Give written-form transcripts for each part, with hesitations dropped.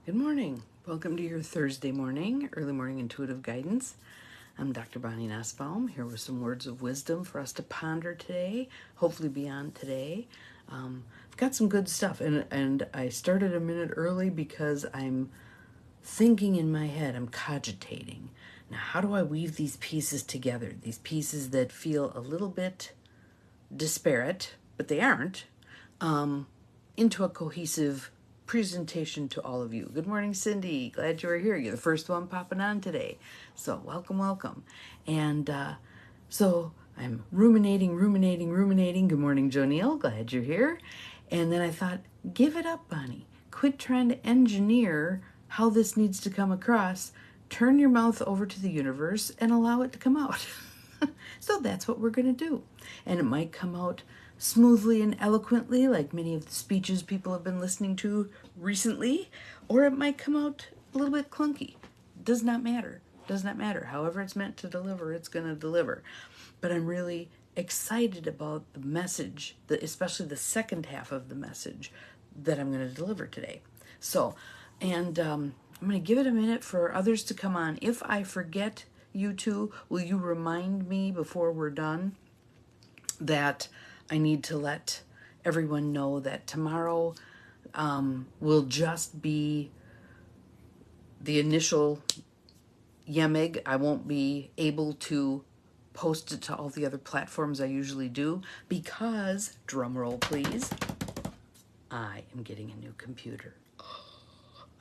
Good morning. Welcome to your Thursday morning, early morning intuitive guidance. I'm Dr. Bonnie Nussbaum, here with some words of wisdom for us to ponder today, hopefully beyond today. I've got some good stuff, and I started a minute early because I'm thinking in my head, I'm cogitating. Now, how do I weave these pieces together? These pieces that feel a little bit disparate, but they aren't, into a cohesive presentation to all of you. Good morning, Cindy. Glad you are here. You're the first one popping on today. So welcome, welcome. And so I'm ruminating. Good morning, Joe Neal. Glad you're here. And then I thought, give it up, Bonnie. Quit trying to engineer how this needs to come across. Turn your mouth over to the universe and allow it to come out. So that's what we're going to do. And it might come out smoothly and eloquently, like many of the speeches people have been listening to recently, or it might come out a little bit clunky. Does not matter. Does not matter. However it's meant to deliver, it's going to deliver. But I'm really excited about the message, especially the second half of the message that I'm going to deliver today. So, and I'm going to give it a minute for others to come on. If I forget you two, will you remind me before we're done that I need to let everyone know that tomorrow will just be the initial YEMIG. I won't be able to post it to all the other platforms I usually do because, drum roll please, I am getting a new computer.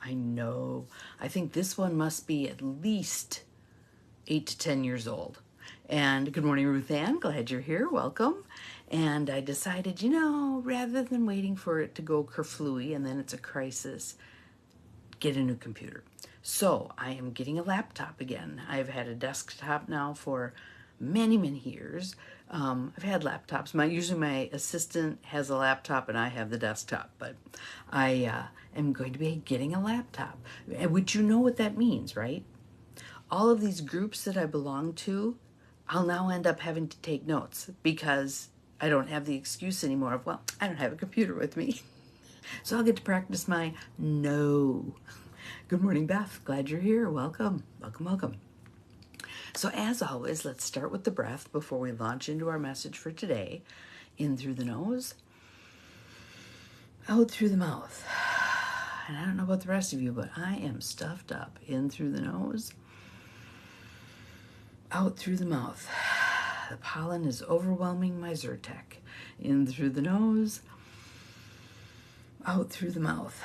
I know. I think this one must be at least 8 to 10 years old. And good morning, Ruth Ann. Glad you're here. Welcome. And I decided, rather than waiting for it to go kerflooey and then it's a crisis, get a new computer. So I am getting a laptop again. I've had a desktop now for many, many years. I've had laptops. Usually my assistant has a laptop and I have the desktop, but I am going to be getting a laptop, which you know what that means, right? All of these groups that I belong to, I'll now end up having to take notes because I don't have the excuse anymore of, well, I don't have a computer with me. So I'll get to practice my no. Good morning, Beth. Glad you're here. Welcome, welcome, welcome. So as always, let's start with the breath before we launch into our message for today. In through the nose, out through the mouth. And I don't know about the rest of you, but I am stuffed up. In through the nose, out through the mouth. The pollen is overwhelming my Zyrtec. In through the nose, out through the mouth.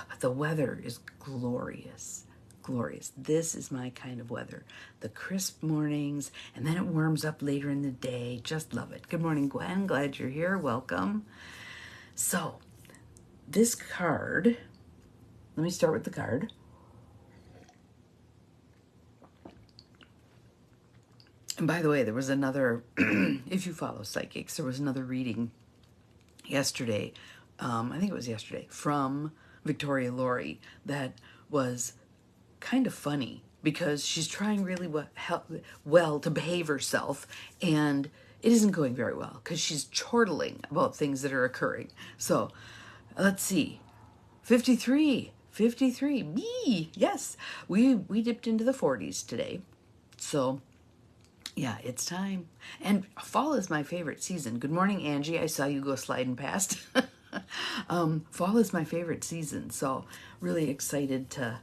But the weather is glorious. Glorious. This is my kind of weather. The crisp mornings, and then it warms up later in the day. Just love it. Good morning, Gwen. Glad you're here. Welcome. So, this card, let me start with the card. And by the way, there was another, if you follow psychics, there was another reading yesterday, I think it was yesterday, from Victoria Laurie that was kind of funny because she's trying really well to behave herself, and it isn't going very well because she's chortling about things that are occurring. So let's see, 53, me, yes, we dipped into the 40s today. So yeah, it's time. And fall is my favorite season. Good morning, Angie. I saw you go sliding past. Fall is my favorite season, so really excited to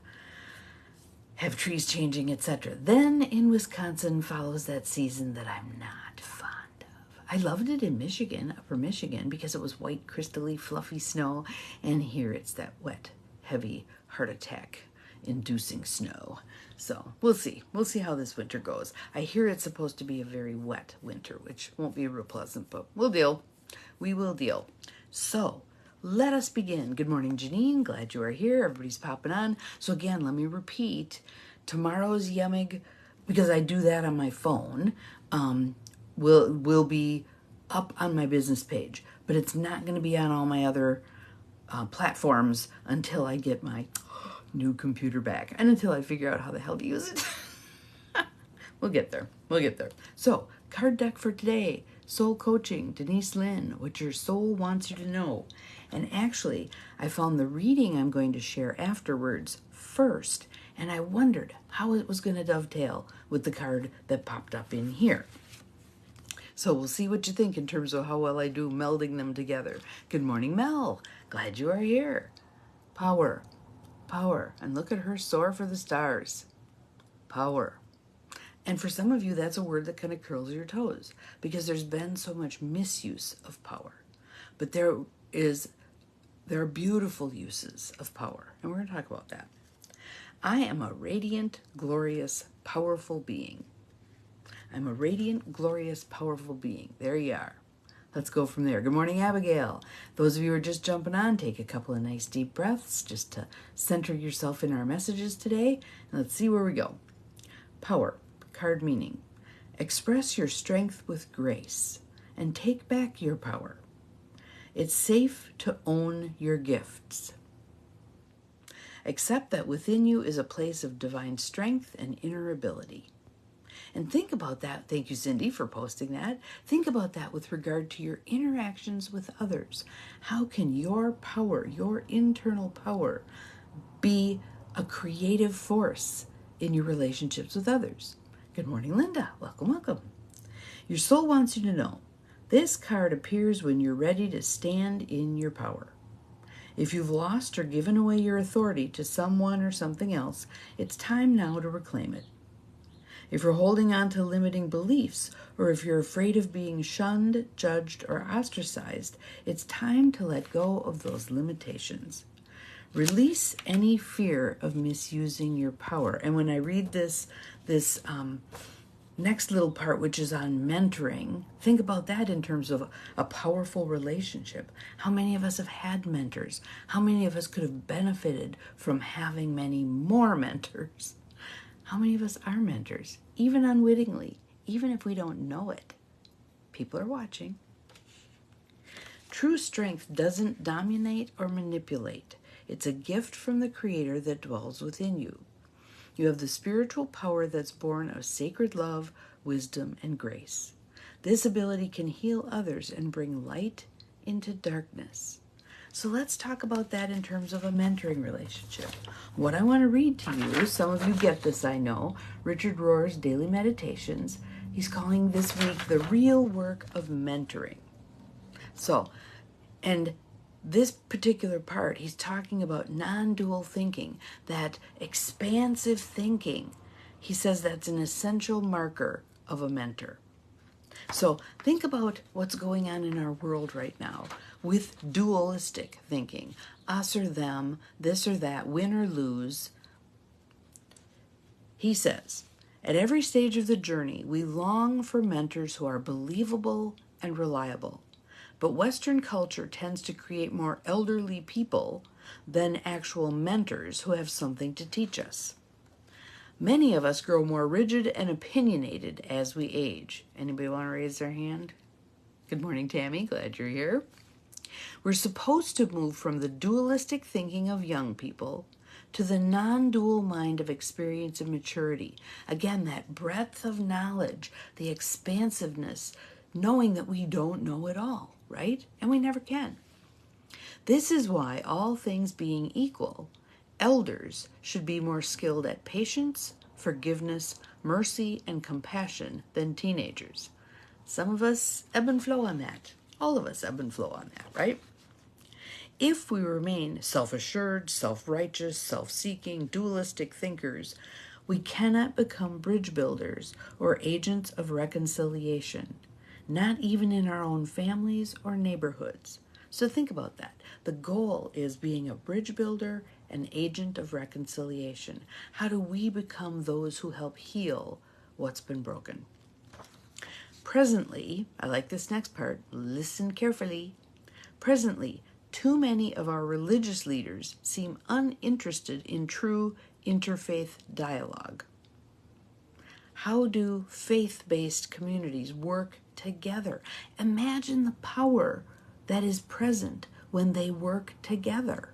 have trees changing, etc. Then in Wisconsin follows that season that I'm not fond of. I loved it in Michigan, upper Michigan, because it was white, crystally, fluffy snow, and here it's that wet, heavy, heart attack inducing snow. So we'll see how this winter goes. I hear it's supposed to be a very wet winter, which won't be real pleasant, but we will deal. So let us begin. Good morning, Janine. Glad you are here. Everybody's popping on. So again, let me repeat, tomorrow's YEMIG, because I do that on my phone, will be up on my business page, but it's not going to be on all my other platforms until I get my new computer back and until I figure out how the hell to use it. We'll get there. So, card deck for today. Soul coaching, Denise Lynn, what your soul wants you to know. And actually, I found the reading I'm going to share afterwards first, and I wondered how it was going to dovetail with the card that popped up in here. So we'll see what you think in terms of how well I do melding them together. Good morning, Mel. Glad you are here. Power, power. And look at her soar for the stars. Power. And for some of you, that's a word that kind of curls your toes because there's been so much misuse of power. But there are beautiful uses of power, and we're going to talk about that. I am a radiant, glorious, powerful being. I'm a radiant, glorious, powerful being. There you are. Let's go from there. Good morning, Abigail. Those of you who are just jumping on, take a couple of nice deep breaths just to center yourself in our messages today. And let's see where we go. Power, card meaning. Express your strength with grace and take back your power. It's safe to own your gifts. Accept that within you is a place of divine strength and inner ability. And think about that. Thank you, Cindy, for posting that. Think about that with regard to your interactions with others. How can your power, your internal power, be a creative force in your relationships with others? Good morning, Linda. Welcome, welcome. Your soul wants you to know this card appears when you're ready to stand in your power. If you've lost or given away your authority to someone or something else, it's time now to reclaim it. If you're holding on to limiting beliefs, or if you're afraid of being shunned, judged, or ostracized, it's time to let go of those limitations. Release any fear of misusing your power. And when I read this next little part, which is on mentoring, think about that in terms of a powerful relationship. How many of us have had mentors? How many of us could have benefited from having many more mentors? How many of us are mentors, even unwittingly, even if we don't know it? People are watching. True strength doesn't dominate or manipulate. It's a gift from the Creator that dwells within you. You have the spiritual power that's born of sacred love, wisdom, and grace. This ability can heal others and bring light into darkness. So let's talk about that in terms of a mentoring relationship. What I want to read to you, some of you get this, I know, Richard Rohr's Daily Meditations. He's calling this week the real work of mentoring. So, and this particular part, he's talking about non-dual thinking, that expansive thinking. He says that's an essential marker of a mentor. So think about what's going on in our world right now with dualistic thinking. Us or them, this or that, win or lose. He says, at every stage of the journey, we long for mentors who are believable and reliable. But Western culture tends to create more elderly people than actual mentors who have something to teach us. Many of us grow more rigid and opinionated as we age. Anybody want to raise their hand? Good morning, Tammy. Glad you're here. We're supposed to move from the dualistic thinking of young people to the non-dual mind of experience and maturity. Again, that breadth of knowledge, the expansiveness, knowing that we don't know it all, right? And we never can. This is why, all things being equal, elders should be more skilled at patience, forgiveness, mercy, and compassion than teenagers. Some of us ebb and flow on that. All of us ebb and flow on that, right? If we remain self-assured, self-righteous, self-seeking, dualistic thinkers, we cannot become bridge builders or agents of reconciliation, not even in our own families or neighborhoods. So think about that. The goal is being a bridge builder, an agent of reconciliation. How do we become those who help heal what's been broken? Presently, I like this next part, listen carefully. Presently, too many of our religious leaders seem uninterested in true interfaith dialogue. How do faith-based communities work together? Imagine the power that is present when they work together.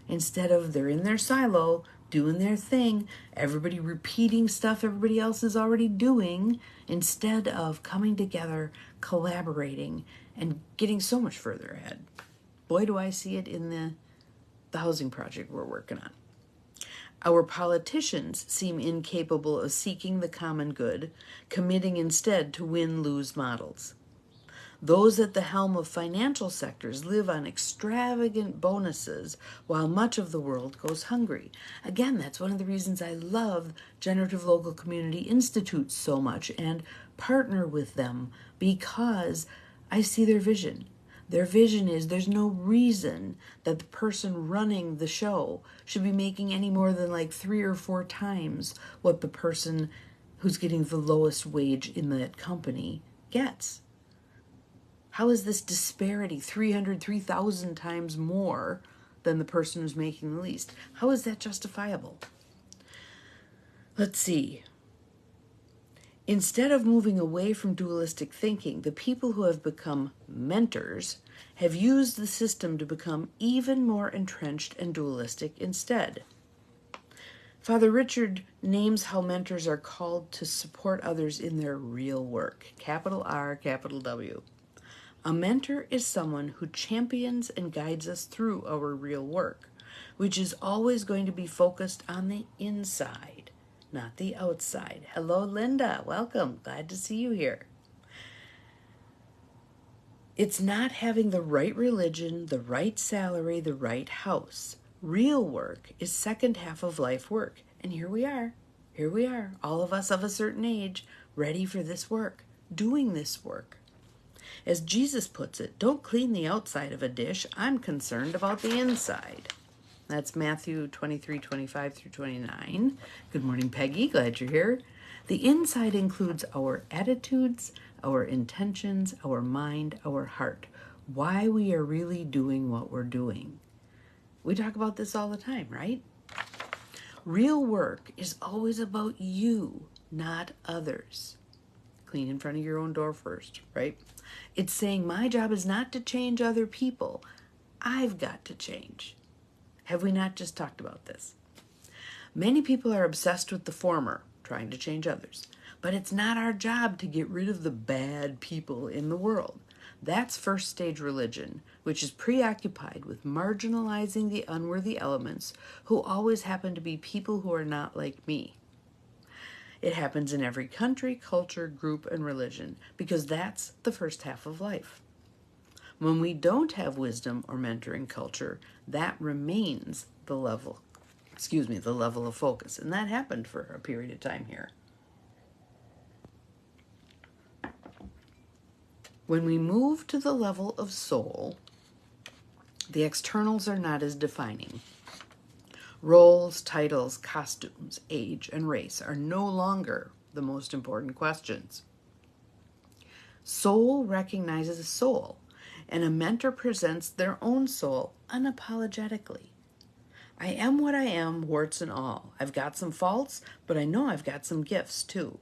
Instead of they're in their silo, doing their thing, everybody repeating stuff everybody else is already doing, instead of coming together, collaborating, and getting so much further ahead. Boy, do I see it in the housing project we're working on. Our politicians seem incapable of seeking the common good, committing instead to win-lose models. Those at the helm of financial sectors live on extravagant bonuses while much of the world goes hungry. Again, that's one of the reasons I love Generative Local Community Institutes so much and partner with them, because I see their vision. Their vision is there's no reason that the person running the show should be making any more than like 3 or 4 times what the person who's getting the lowest wage in that company gets. How is this disparity 3,000 times more than the person who's making the least? How is that justifiable? Let's see. Instead of moving away from dualistic thinking, the people who have become mentors have used the system to become even more entrenched and dualistic instead. Father Richard names how mentors are called to support others in their real work. Capital R, capital W. A mentor is someone who champions and guides us through our real work, which is always going to be focused on the inside, not the outside. Hello, Linda. Welcome. Glad to see you here. It's not having the right religion, the right salary, the right house. Real work is second half of life work. And here we are. Here we are, all of us of a certain age, ready for this work, doing this work. As Jesus puts it, don't clean the outside of a dish. I'm concerned about the inside. That's Matthew 23:25 through 29. Good morning, Peggy. Glad you're here. The inside includes our attitudes, our intentions, our mind, our heart. Why we are really doing what we're doing. We talk about this all the time, right? Real work is always about you, not others. Clean in front of your own door first, right? It's saying my job is not to change other people. I've got to change. Have we not just talked about this? Many people are obsessed with the former, trying to change others. But it's not our job to get rid of the bad people in the world. That's first stage religion, which is preoccupied with marginalizing the unworthy elements who always happen to be people who are not like me. It happens in every country, culture, group, and religion, because that's the first half of life. When we don't have wisdom or mentoring culture, that remains the level of focus. And that happened for a period of time here. When we move to the level of soul, the externals are not as defining. Roles, titles, costumes, age, and race are no longer the most important questions. Soul recognizes soul, and a mentor presents their own soul unapologetically. I am what I am, warts and all. I've got some faults, but I know I've got some gifts too.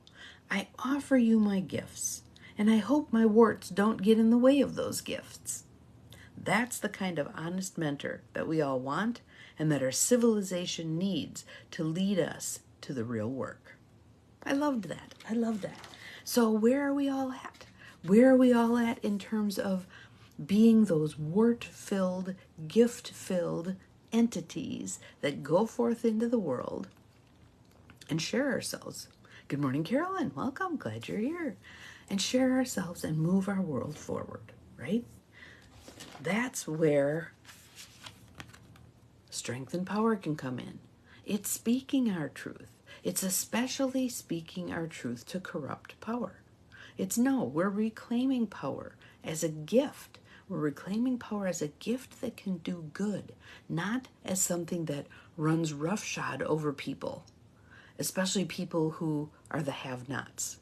I offer you my gifts, and I hope my warts don't get in the way of those gifts. That's the kind of honest mentor that we all want and that our civilization needs to lead us to the real work. I loved that. I love that. So where are we all at? Where are we all at in terms of being those wart-filled, gift-filled entities that go forth into the world and share ourselves? Good morning, Carolyn. Welcome. Glad you're here. And share ourselves and move our world forward, right? That's where strength and power can come in. It's speaking our truth. It's especially speaking our truth to corrupt power. We're reclaiming power as a gift. We're reclaiming power as a gift that can do good, not as something that runs roughshod over people, especially people who are the have-nots.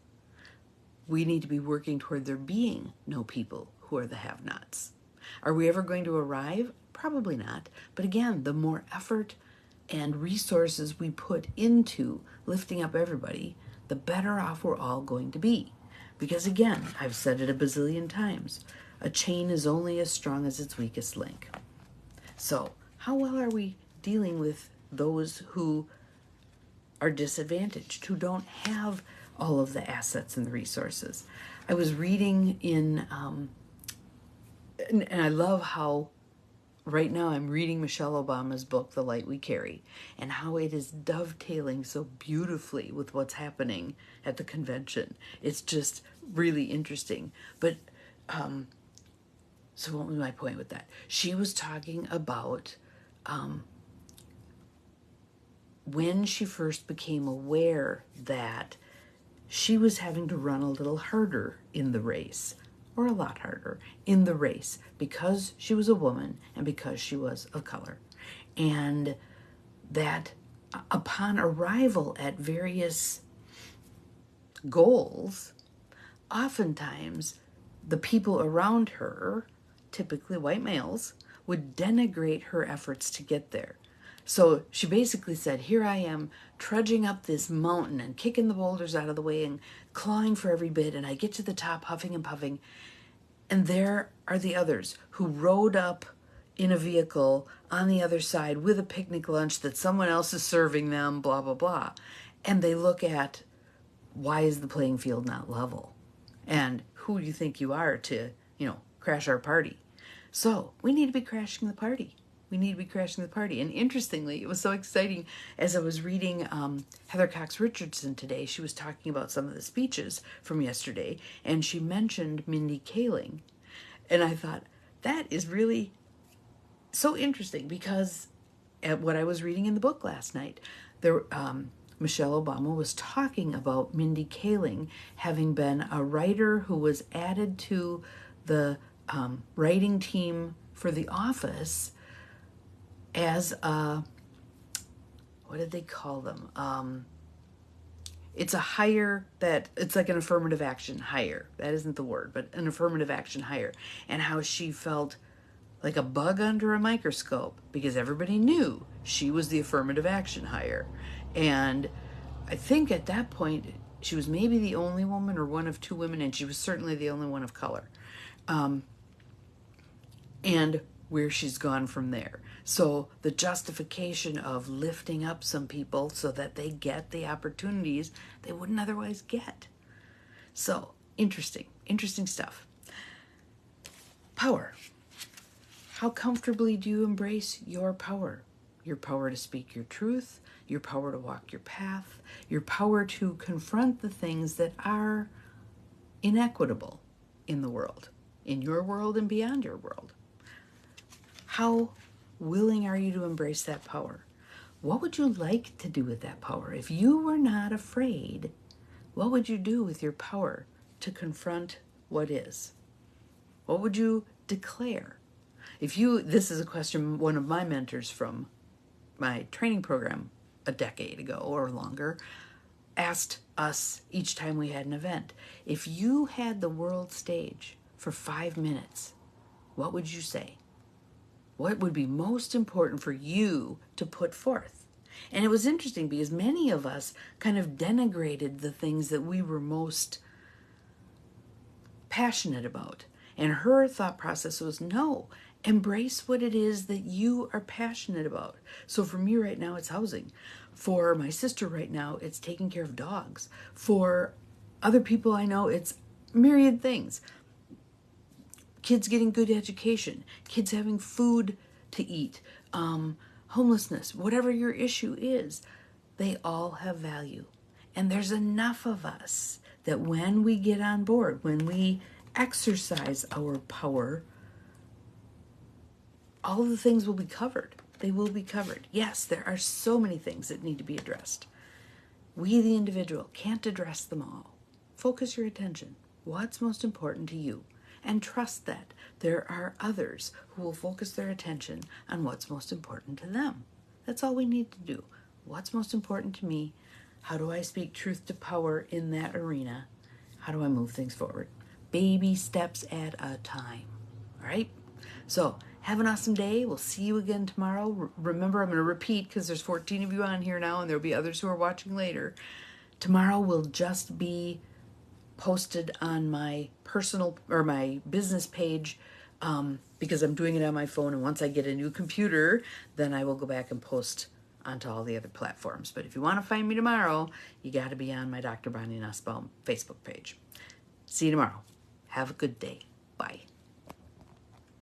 We need to be working toward there being no people who are the have-nots. Are we ever going to arrive? Probably not. But again, the more effort and resources we put into lifting up everybody, the better off we're all going to be. Because again, I've said it a bazillion times, a chain is only as strong as its weakest link. So, how well are we dealing with those who are disadvantaged, who don't have all of the assets and the resources? I was reading in, and I love how right now I'm reading Michelle Obama's book, The Light We Carry, and how it is dovetailing so beautifully with what's happening at the convention. It's just really interesting. But so what was my point with that? She was talking about when she first became aware that she was having to run a little harder in the race, or a lot harder in the race, because she was a woman and because she was of color. And that upon arrival at various goals, oftentimes the people around her, typically white males, would denigrate her efforts to get there. So she basically said, here I am trudging up this mountain and kicking the boulders out of the way and clawing for every bit, and I get to the top huffing and puffing, and there are the others who rode up in a vehicle on the other side with a picnic lunch that someone else is serving them, blah, blah, blah. And they look at, why is the playing field not level? And who do you think you are to, crash our party? So we need to be crashing the party. We need to be crashing the party. And interestingly, it was so exciting as I was reading Heather Cox Richardson today. She was talking about some of the speeches from yesterday, and she mentioned Mindy Kaling. And I thought, that is really so interesting, because at what I was reading in the book last night, there, Michelle Obama was talking about Mindy Kaling having been a writer who was added to the writing team for The Office as a, what did they call them? It's a hire that, it's like an affirmative action hire. That isn't the word, but an affirmative action hire. And how she felt like a bug under a microscope because everybody knew she was the affirmative action hire. And I think at that point, she was maybe the only woman or one of two women, and she was certainly the only one of color. And where she's gone from there. So the justification of lifting up some people so that they get the opportunities they wouldn't otherwise get. So interesting stuff. Power. How comfortably do you embrace your power? Your power to speak your truth, your power to walk your path, your power to confront the things that are inequitable in the world, in your world and beyond your world. How willing are you to embrace that power? What would you like to do with that power? If you were not afraid, what would you do with your power to confront what is? What would you declare? This is a question one of my mentors from my training program a decade ago or longer asked us each time we had an event. If you had the world stage for 5 minutes, what would you say? What would be most important for you to put forth? And it was interesting because many of us kind of denigrated the things that we were most passionate about. And her thought process was, no, embrace what it is that you are passionate about. So for me right now, it's housing. For my sister right now, it's taking care of dogs. For other people I know, it's myriad things. Kids getting good education, kids having food to eat, homelessness, whatever your issue is, they all have value. And there's enough of us that when we get on board, when we exercise our power, all of the things will be covered. They will be covered. Yes, there are so many things that need to be addressed. We, the individual, can't address them all. Focus your attention. What's most important to you? And trust that there are others who will focus their attention on what's most important to them. That's all we need to do. What's most important to me? How do I speak truth to power in that arena? How do I move things forward? Baby steps at a time. All right? So have an awesome day. We'll see you again tomorrow. Remember, I'm going to repeat because there's 14 of you on here now and there'll be others who are watching later. Tomorrow will just be posted on my personal or my business page because I'm doing it on my phone, and once I get a new computer, then I will go back and post onto all the other platforms. But if you want to find me tomorrow, you got to be on my Dr. Bonnie Nussbaum Facebook page. See you tomorrow. Have a good day. Bye.